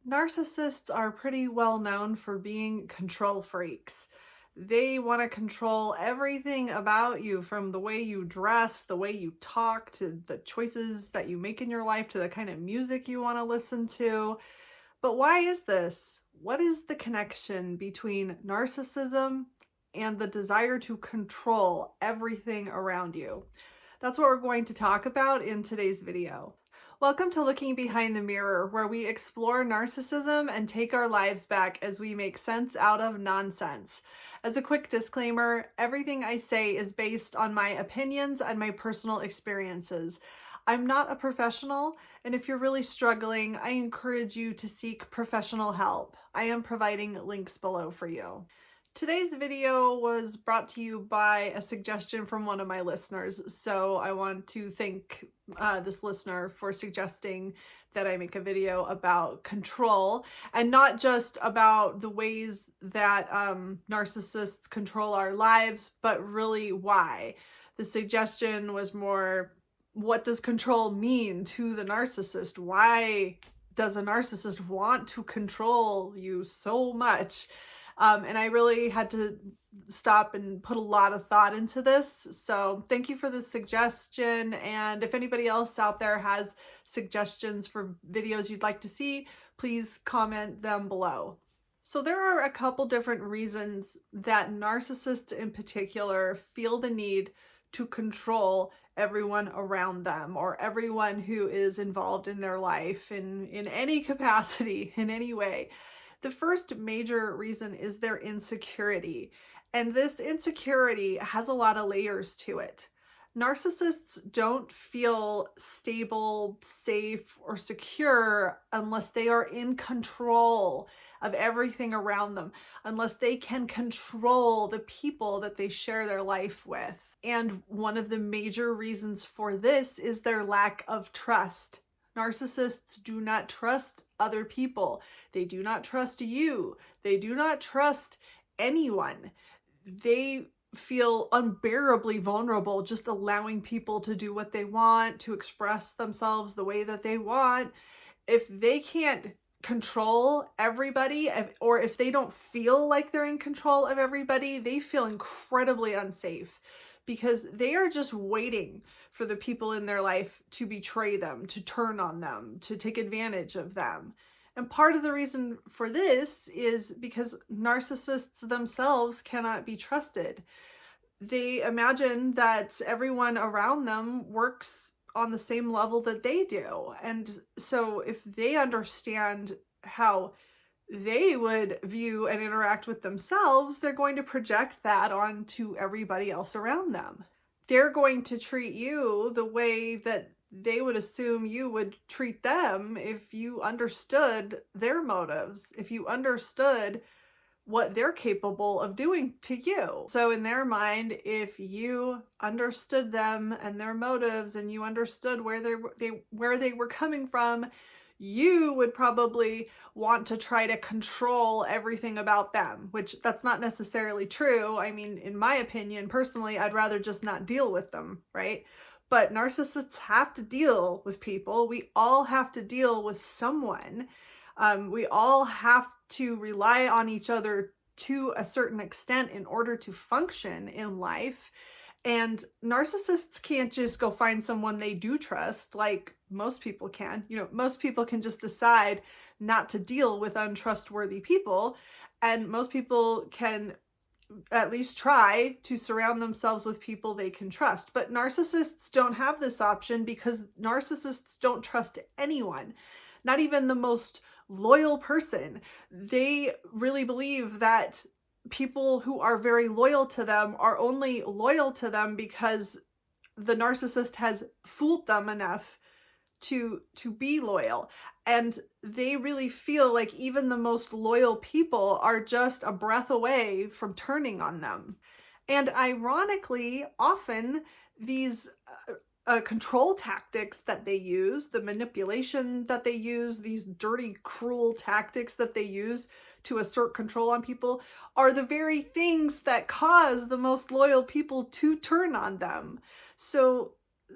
Narcissists are pretty well known for being control freaks. They want to control everything about you, from the way you dress, the way you talk, to the choices that you make in your life, to the kind of music you want to listen to. But why is this? What is the connection between narcissism and the desire to control everything around you? That's what we're going to talk about in today's video. Welcome to Looking Behind the Mirror, where we explore narcissism and take our lives back as we make sense out of nonsense. As a quick disclaimer, everything I say is based on my opinions and my personal experiences. I'm not a professional, and if you're really struggling, I encourage you to seek professional help. I am providing links below for you. Today's video was brought to you by a suggestion from one of my listeners, so I want to thank this listener for suggesting that I make a video about control, and not just about the ways that narcissists control our lives, but really why. The suggestion was more, what does control mean to the narcissist? Why does a narcissist want to control you so much? And I really had to stop and put a lot of thought into this. So thank you for the suggestion. And if anybody else out there has suggestions for videos you'd like to see, please comment them below. So there are a couple different reasons that narcissists in particular feel the need to control everyone around them, or everyone who is involved in their life in any capacity, in any way. The first major reason is their insecurity, and this insecurity has a lot of layers to it. Narcissists don't feel stable, safe, or secure unless they are in control of everything around them, unless they can control the people that they share their life with. And one of the major reasons for this is their lack of trust. Narcissists do not trust other people. They do not trust you. They do not trust anyone. They feel unbearably vulnerable just allowing people to do what they want, to express themselves the way that they want. If they can't control everybody, or if they don't feel like they're in control of everybody, they feel incredibly unsafe, because they are just waiting for the people in their life to betray them, to turn on them, to take advantage of them. And part of the reason for this is because narcissists themselves cannot be trusted. They imagine that everyone around them works on the same level that they do. And so if they understand how they would view and interact with themselves, they're going to project that onto everybody else around them. They're going to treat you the way that they would assume you would treat them if you understood their motives, if you understood what they're capable of doing to you. So in their mind, if you understood them and their motives, and you understood where they were coming from, you would probably want to try to control everything about them, which that's not necessarily true. I mean, in my opinion, personally, I'd rather just not deal with them, right? But narcissists have to deal with people. We all have to deal with someone. We all have to rely on each other to a certain extent in order to function in life. And narcissists can't just go find someone they do trust like most people can. Most people can just decide not to deal with untrustworthy people, and most people can at least try to surround themselves with people they can trust. But narcissists don't have this option, because narcissists don't trust anyone, not even the most loyal person. They really believe that people who are very loyal to them are only loyal to them because the narcissist has fooled them enough to be loyal. And they really feel like even the most loyal people are just a breath away from turning on them. And ironically, often these control tactics that they use, the manipulation that they use, these dirty, cruel tactics that they use to assert control on people, are the very things that cause the most loyal people to turn on them. So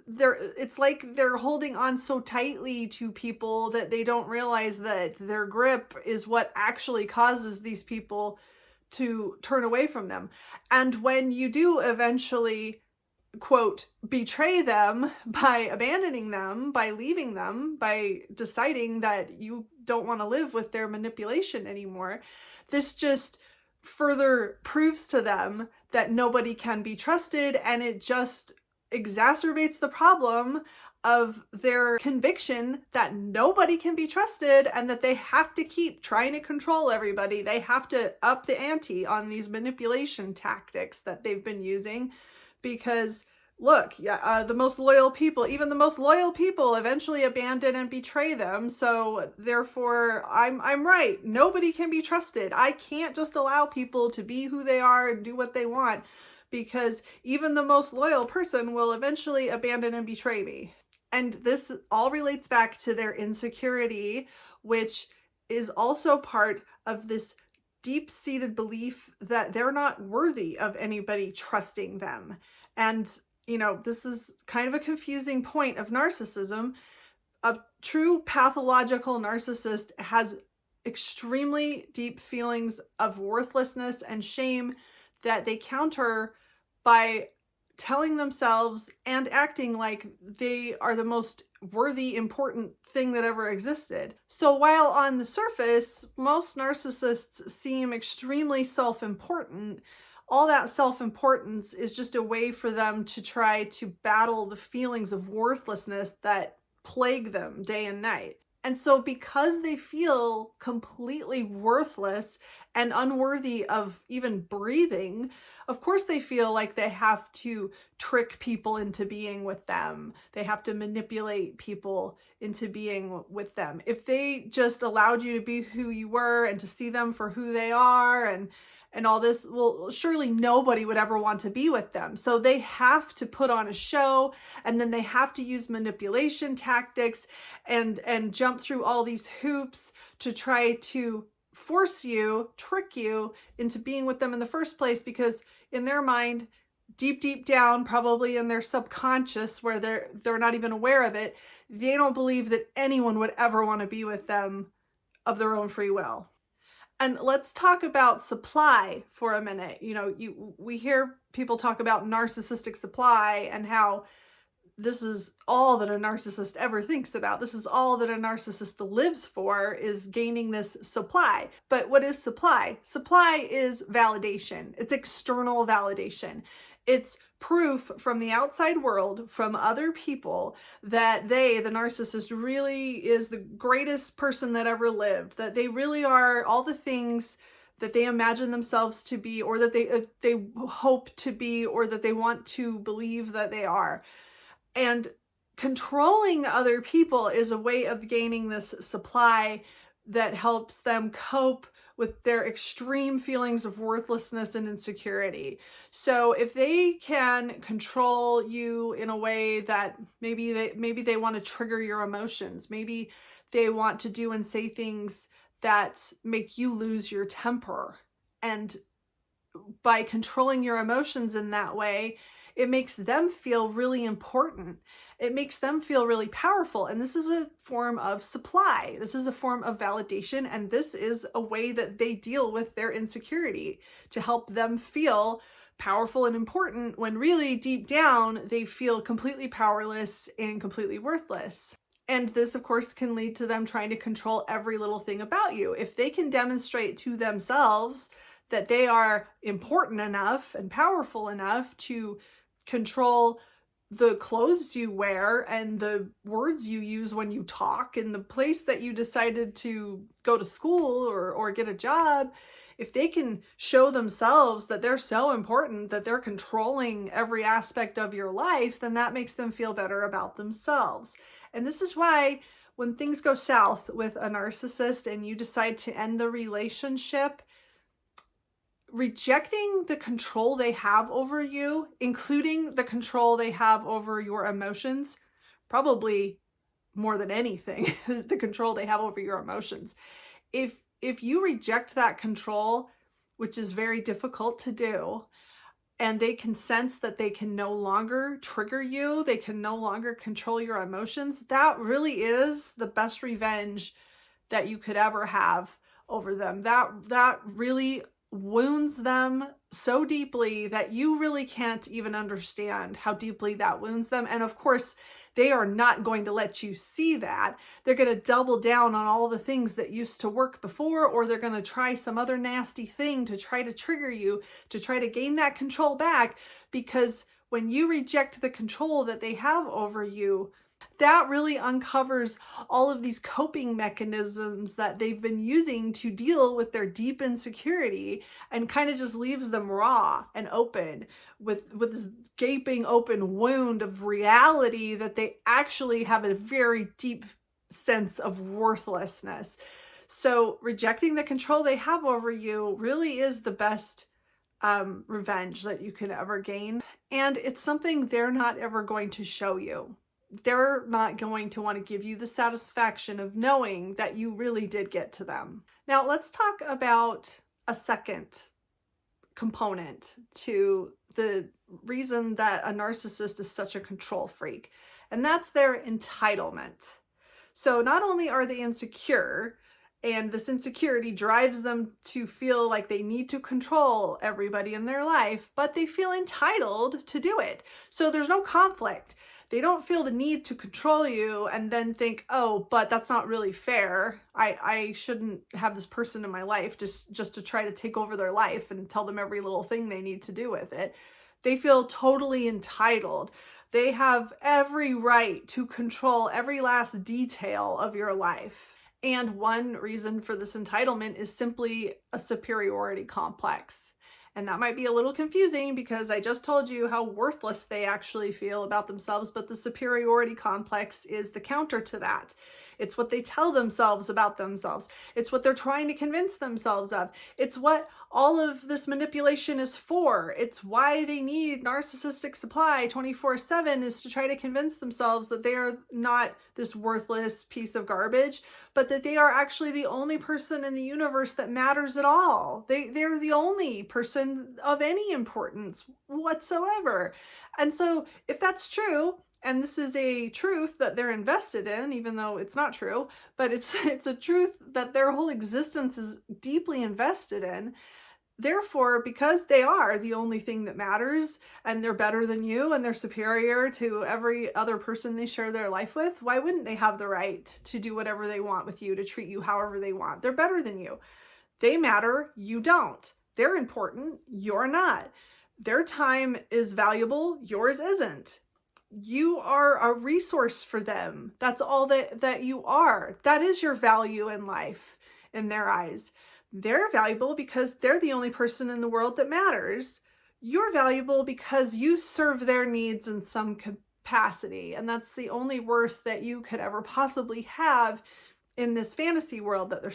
it's like they're holding on so tightly to people that they don't realize that their grip is what actually causes these people to turn away from them. And when you do eventually, quote, betray them by abandoning them, by leaving them, by deciding that you don't want to live with their manipulation anymore, this just further proves to them that nobody can be trusted, and it just exacerbates the problem of their conviction that nobody can be trusted and that they have to keep trying to control everybody. They have to up the ante on these manipulation tactics that they've been using, because look, the most loyal people, even the most loyal people, eventually abandon and betray them. So therefore, I'm right. Nobody can be trusted. I can't just allow people to be who they are and do what they want, because even the most loyal person will eventually abandon and betray me. And this all relates back to their insecurity, which is also part of this deep-seated belief that they're not worthy of anybody trusting them. And, you know, this is kind of a confusing point of narcissism. A true pathological narcissist has extremely deep feelings of worthlessness and shame that they counter by telling themselves and acting like they are the most worthy, important thing that ever existed. So while on the surface, most narcissists seem extremely self-important, all that self-importance is just a way for them to try to battle the feelings of worthlessness that plague them day and night. And so because they feel completely worthless and unworthy of even breathing, of course they feel like they have to trick people into being with them. They have to manipulate people into being with them. If they just allowed you to be who you were and to see them for who they are and all this, well, surely nobody would ever want to be with them. So they have to put on a show, and then they have to use manipulation tactics and jump through all these hoops to try to force you, trick you into being with them in the first place, because in their mind, deep down, probably in their subconscious where they're not even aware of it, they don't believe that anyone would ever want to be with them of their own free will. And let's talk about supply for a minute. You know, we hear people talk about narcissistic supply and how this is all that a narcissist ever thinks about. This is all that a narcissist lives for, is gaining this supply. But what is supply? Supply is validation. It's external validation. It's proof from the outside world, from other people, that they, the narcissist, really is the greatest person that ever lived, that they really are all the things that they imagine themselves to be, or that they hope to be, or that they want to believe that they are. And controlling other people is a way of gaining this supply that helps them cope with their extreme feelings of worthlessness and insecurity. So if they can control you in a way that maybe they want to trigger your emotions, maybe they want to do and say things that make you lose your temper, and by controlling your emotions in that way, it makes them feel really important. It makes them feel really powerful. And this is a form of supply. This is a form of validation. And this is a way that they deal with their insecurity, to help them feel powerful and important when really deep down they feel completely powerless and completely worthless. And this, of course, can lead to them trying to control every little thing about you. If they can demonstrate to themselves that they are important enough and powerful enough to control the clothes you wear and the words you use when you talk and the place that you decided to go to school or get a job, if they can show themselves that they're so important that they're controlling every aspect of your life, then that makes them feel better about themselves. And this is why when things go south with a narcissist and you decide to end the relationship, rejecting the control they have over you, including the control they have over your emotions, probably more than anything, the control they have over your emotions. If you reject that control, which is very difficult to do, and they can sense that they can no longer trigger you, they can no longer control your emotions, that really is the best revenge that you could ever have over them. That really wounds them so deeply that you really can't even understand how deeply that wounds them. And of course, they are not going to let you see that. They're going to double down on all the things that used to work before, or they're going to try some other nasty thing to try to trigger you, to try to gain that control back. Because when you reject the control that they have over you, that really uncovers all of these coping mechanisms that they've been using to deal with their deep insecurity, and kind of just leaves them raw and open with this gaping open wound of reality that they actually have a very deep sense of worthlessness. So rejecting the control they have over you really is the best revenge that you can ever gain. And it's something they're not ever going to show you. They're not going to want to give you the satisfaction of knowing that you really did get to them. Now, let's talk about a second component to the reason that a narcissist is such a control freak, and that's their entitlement. So not only are they insecure, and this insecurity drives them to feel like they need to control everybody in their life, but they feel entitled to do it. So there's no conflict. They don't feel the need to control you and then think, oh, but that's not really fair. I shouldn't have this person in my life just to try to take over their life and tell them every little thing they need to do with it. They feel totally entitled. They have every right to control every last detail of your life. And one reason for this entitlement is simply a superiority complex. And that might be a little confusing because I just told you how worthless they actually feel about themselves, but the superiority complex is the counter to that. It's what they tell themselves about themselves. It's what they're trying to convince themselves of. It's what all of this manipulation is for. It's why they need narcissistic supply 24/7, is to try to convince themselves that they are not this worthless piece of garbage, but that they are actually the only person in the universe that matters at all. They're the only person of any importance whatsoever. And so if that's true, and this is a truth that they're invested in, even though it's not true, but it's a truth that their whole existence is deeply invested in. Therefore, because they are the only thing that matters, and they're better than you, and they're superior to every other person they share their life with, why wouldn't they have the right to do whatever they want with you, to treat you however they want? They're better than you. They matter, you don't. They're important, you're not. Their time is valuable, yours isn't. You are a resource for them. That's all that you are. That is your value in life in their eyes. They're valuable because they're the only person in the world that matters. You're valuable because you serve their needs in some capacity, and that's the only worth that you could ever possibly have in this fantasy world that they're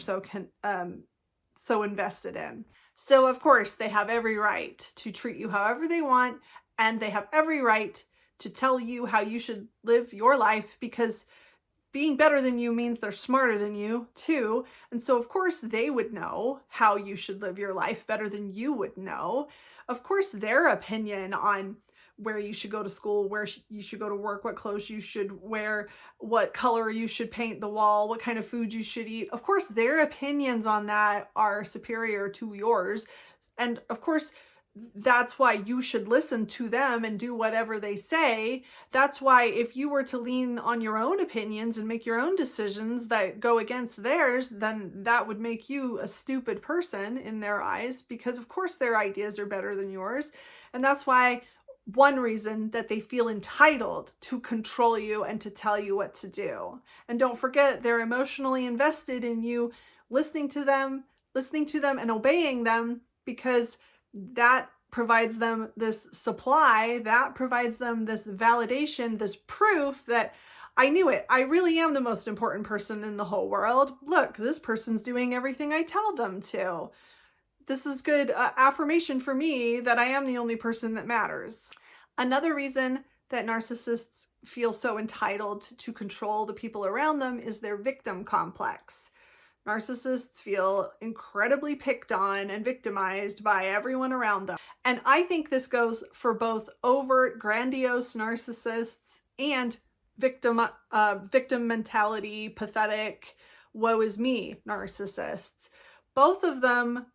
so invested in. So of course they have every right to treat you however they want, and they have every right to tell you how you should live your life, because being better than you means they're smarter than you too. And so of course they would know how you should live your life better than you would know. Of course their opinion on where you should go to school, where you should go to work, what clothes you should wear, what color you should paint the wall, what kind of food you should eat. Of course, their opinions on that are superior to yours. And of course, that's why you should listen to them and do whatever they say. That's why if you were to lean on your own opinions and make your own decisions that go against theirs, then that would make you a stupid person in their eyes, because of course their ideas are better than yours. And that's why one reason that they feel entitled to control you and to tell you what to do. And don't forget, they're emotionally invested in you listening to them and obeying them, because that provides them this supply, that provides them this validation, this proof that I knew it. I really am the most important person in the whole world. Look, this person's doing everything I tell them to. This is good affirmation for me that I am the only person that matters. Another reason that narcissists feel so entitled to control the people around them is their victim complex. Narcissists feel incredibly picked on and victimized by everyone around them. And I think this goes for both overt, grandiose narcissists and victim mentality, pathetic, woe is me narcissists. Both of them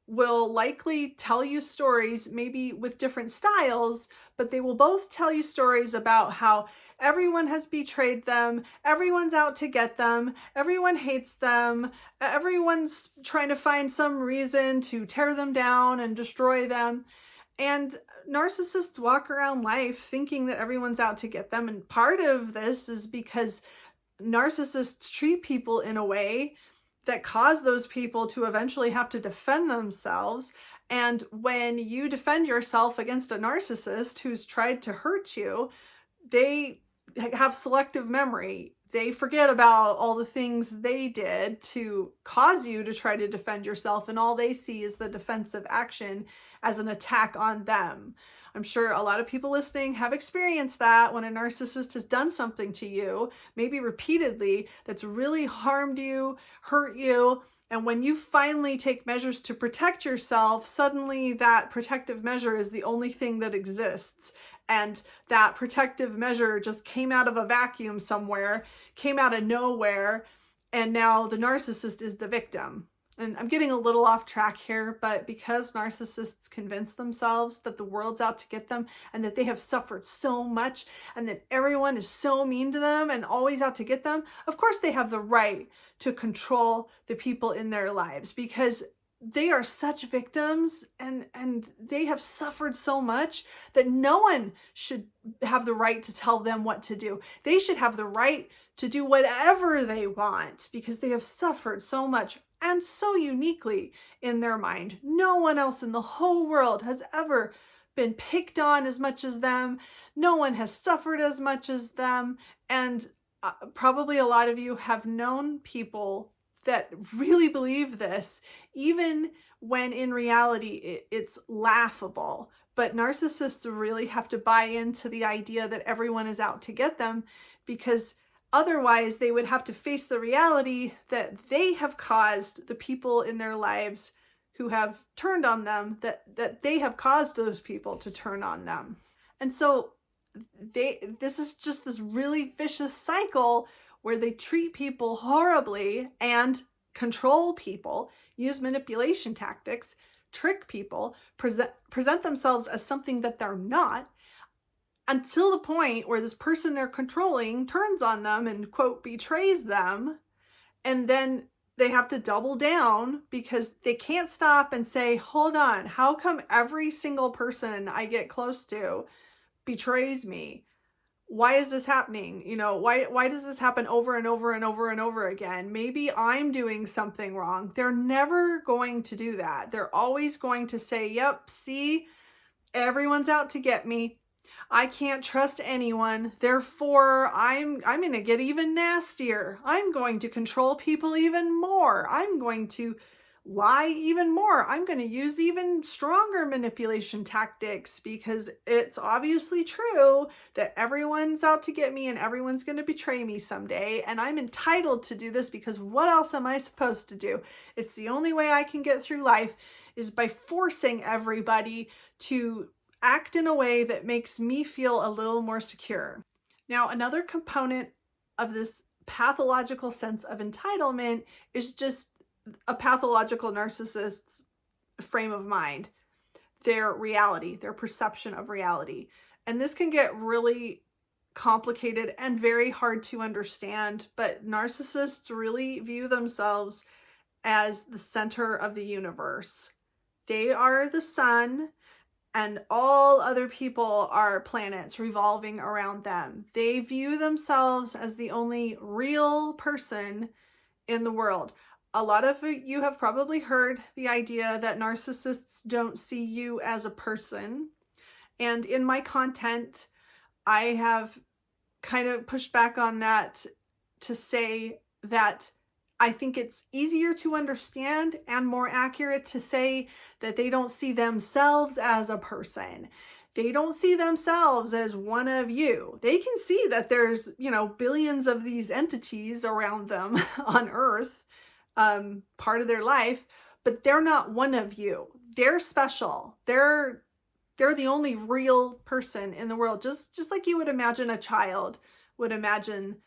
will likely tell you stories, maybe with different styles, but they will both tell you stories about how everyone has betrayed them, everyone's out to get them, everyone hates them, everyone's trying to find some reason to tear them down and destroy them. And narcissists walk around life thinking that everyone's out to get them. And part of this is because narcissists treat people in a way that cause those people to eventually have to defend themselves. And when you defend yourself against a narcissist who's tried to hurt you, they have selective memory. They forget about all the things they did to cause you to try to defend yourself, and all they see is the defensive action as an attack on them. I'm sure a lot of people listening have experienced that when a narcissist has done something to you, maybe repeatedly, that's really harmed you, hurt you. And when you finally take measures to protect yourself, suddenly that protective measure is the only thing that exists. And that protective measure just came out of a vacuum somewhere, came out of nowhere, and now the narcissist is the victim. And I'm getting a little off track here, but because narcissists convince themselves that the world's out to get them and that they have suffered so much and that everyone is so mean to them and always out to get them, of course they have the right to control the people in their lives, because they are such victims and they have suffered so much that no one should have the right to tell them what to do. They should have the right to do whatever they want because they have suffered so much and so uniquely in their mind. No one else in the whole world has ever been picked on as much as them. No one has suffered as much as them. And probably a lot of you have known people that really believe this, even when in reality it's laughable. But narcissists really have to buy into the idea that everyone is out to get them, because otherwise they would have to face the reality that they have caused the people in their lives who have turned on them, that they have caused those people to turn on them. And so this is just this really vicious cycle where they treat people horribly and control people, use manipulation tactics, trick people, present themselves as something that they're not, until the point where this person they're controlling turns on them and, quote, betrays them. And then they have to double down because they can't stop and say, hold on, how come every single person I get close to betrays me? Why is this happening? Why does this happen over and over and over and over again? Maybe I'm doing something wrong. They're never going to do that. They're always going to say, yep, see, everyone's out to get me. I can't trust anyone. Therefore, I'm going to get even nastier. I'm going to control people even more. I'm going to lie even more. I'm going to use even stronger manipulation tactics because it's obviously true that everyone's out to get me and everyone's going to betray me someday. And I'm entitled to do this because what else am I supposed to do? It's the only way I can get through life is by forcing everybody to act in a way that makes me feel a little more secure. Now, another component of this pathological sense of entitlement is just a pathological narcissist's frame of mind, their reality, their perception of reality. And this can get really complicated and very hard to understand, but narcissists really view themselves as the center of the universe. They are the sun, and all other people are planets revolving around them. They view themselves as the only real person in the world. A lot of you have probably heard the idea that narcissists don't see you as a person. And in my content, I have kind of pushed back on that to say that I think it's easier to understand and more accurate to say that they don't see themselves as a person. They don't see themselves as one of you. They can see that there's, billions of these entities around them on Earth. part of their life, but they're not one of you. They're special. They're the only real person in the world. Just like you would imagine a child would imagine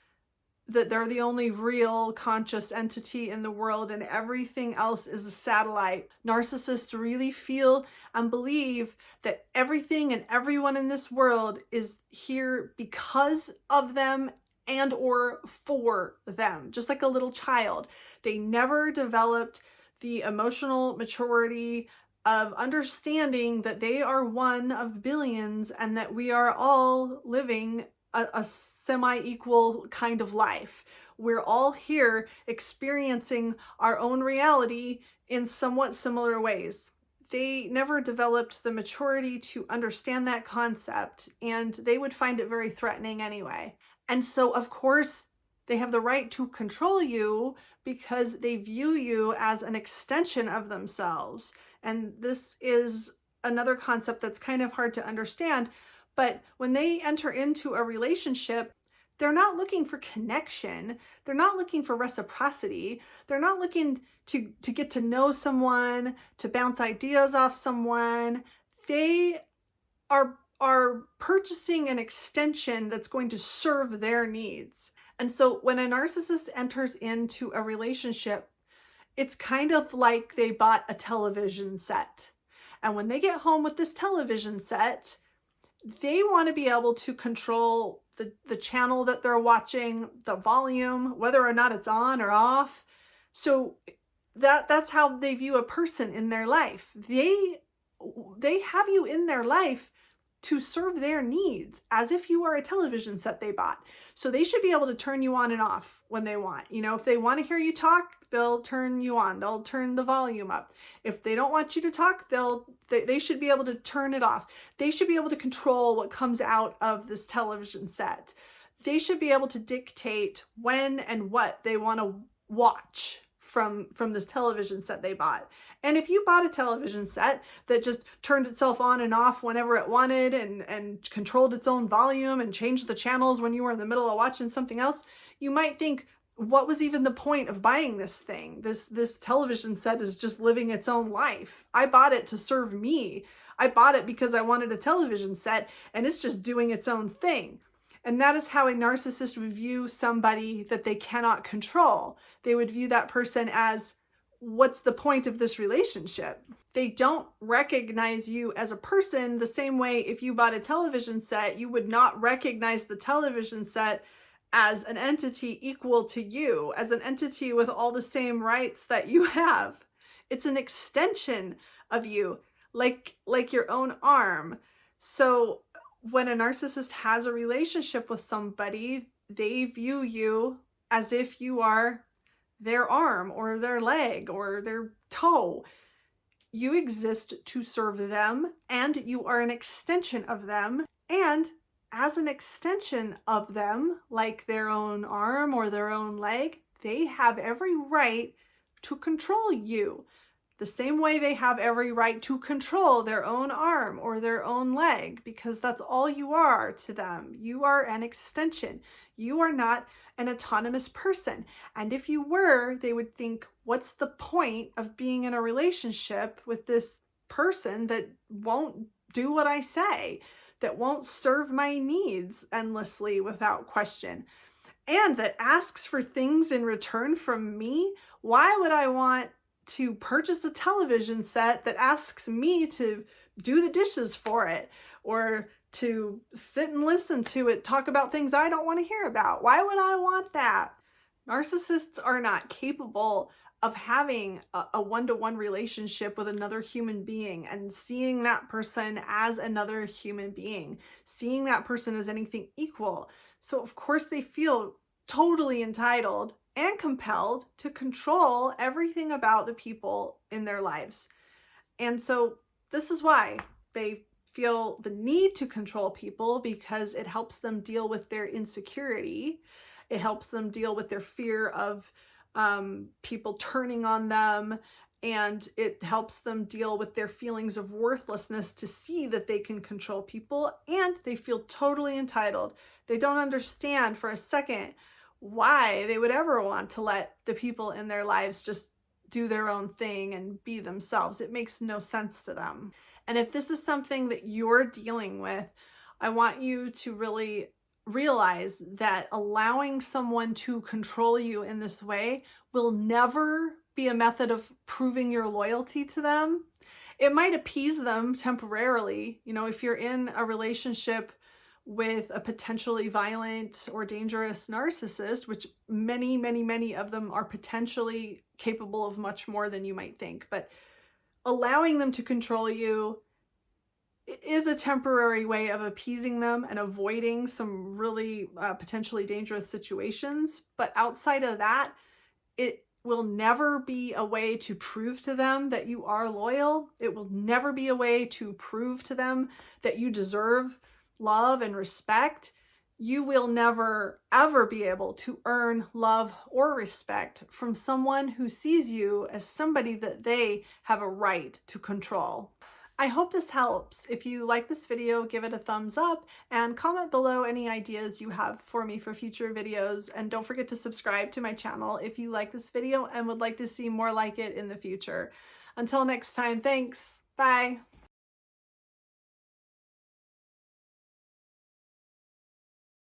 that they're the only real conscious entity in the world and everything else is a satellite. Narcissists really feel and believe that everything and everyone in this world is here because of them and or for them, just like a little child. They never developed the emotional maturity of understanding that they are one of billions and that we are all living a semi-equal kind of life. We're all here experiencing our own reality in somewhat similar ways. They never developed the maturity to understand that concept, and they would find it very threatening anyway. And so, of course, they have the right to control you because they view you as an extension of themselves. And this is another concept that's kind of hard to understand. But when they enter into a relationship, they're not looking for connection. They're not looking for reciprocity. They're not looking to get to know someone, to bounce ideas off someone. They are purchasing an extension that's going to serve their needs. And so when a narcissist enters into a relationship, it's kind of like they bought a television set. And when they get home with this television set, they want to be able to control the channel that they're watching, the volume, whether or not it's on or off. So that's how they view a person in their life. They have you in their life to serve their needs as if you are a television set they bought. So they should be able to turn you on and off when they want. You know, if they want to hear you talk, they'll turn you on. They'll turn the volume up. If they don't want you to talk, they should be able to turn it off. They should be able to control what comes out of this television set. They should be able to dictate when and what they want to watch from this television set they bought. And if you bought a television set that just turned itself on and off whenever it wanted and controlled its own volume and changed the channels when you were in the middle of watching something else, you might think, what was even the point of buying this thing? This television set is just living its own life. I bought it to serve me. I bought it because I wanted a television set and it's just doing its own thing. And that is how a narcissist would view somebody that they cannot control. They would view that person as, what's the point of this relationship? They don't recognize you as a person the same way if you bought a television set, you would not recognize the television set as an entity equal to you, as an entity with all the same rights that you have. It's an extension of you, like your own arm. So when a narcissist has a relationship with somebody, they view you as if you are their arm or their leg or their toe. You exist to serve them and you are an extension of them. And as an extension of them, like their own arm or their own leg, they have every right to control you. The same way they have every right to control their own arm or their own leg, because that's all you are to them. You are an extension. You are not an autonomous person. And if you were, they would think, what's the point of being in a relationship with this person that won't do what I say, that won't serve my needs endlessly without question, and that asks for things in return from me? Why would I want to purchase a television set that asks me to do the dishes for it or to sit and listen to it talk about things I don't want to hear about? Why would I want that? Narcissists are not capable of having a one-to-one relationship with another human being and seeing that person as another human being, seeing that person as anything equal. So of course they feel totally entitled and compelled to control everything about the people in their lives. And so this is why they feel the need to control people, because it helps them deal with their insecurity. It helps them deal with their fear of people turning on them, and it helps them deal with their feelings of worthlessness to see that they can control people, and they feel totally entitled. They don't understand for a second why they would ever want to let the people in their lives just do their own thing and be themselves. It makes no sense to them. And if this is something that you're dealing with, I want you to really realize that allowing someone to control you in this way will never be a method of proving your loyalty to them. It might appease them temporarily. You know, if you're in a relationship with a potentially violent or dangerous narcissist, which many of them are potentially capable of much more than you might think, but allowing them to control you is a temporary way of appeasing them and avoiding some really potentially dangerous situations. But outside of that, it will never be a way to prove to them that you are loyal. It will never be a way to prove to them that you deserve love and respect. You will never, ever be able to earn love or respect from someone who sees you as somebody that they have a right to control. I hope this helps. If you like this video, give it a thumbs up and comment below any ideas you have for me for future videos. And don't forget to subscribe to my channel if you like this video and would like to see more like it in the future. Until next time, thanks. Bye.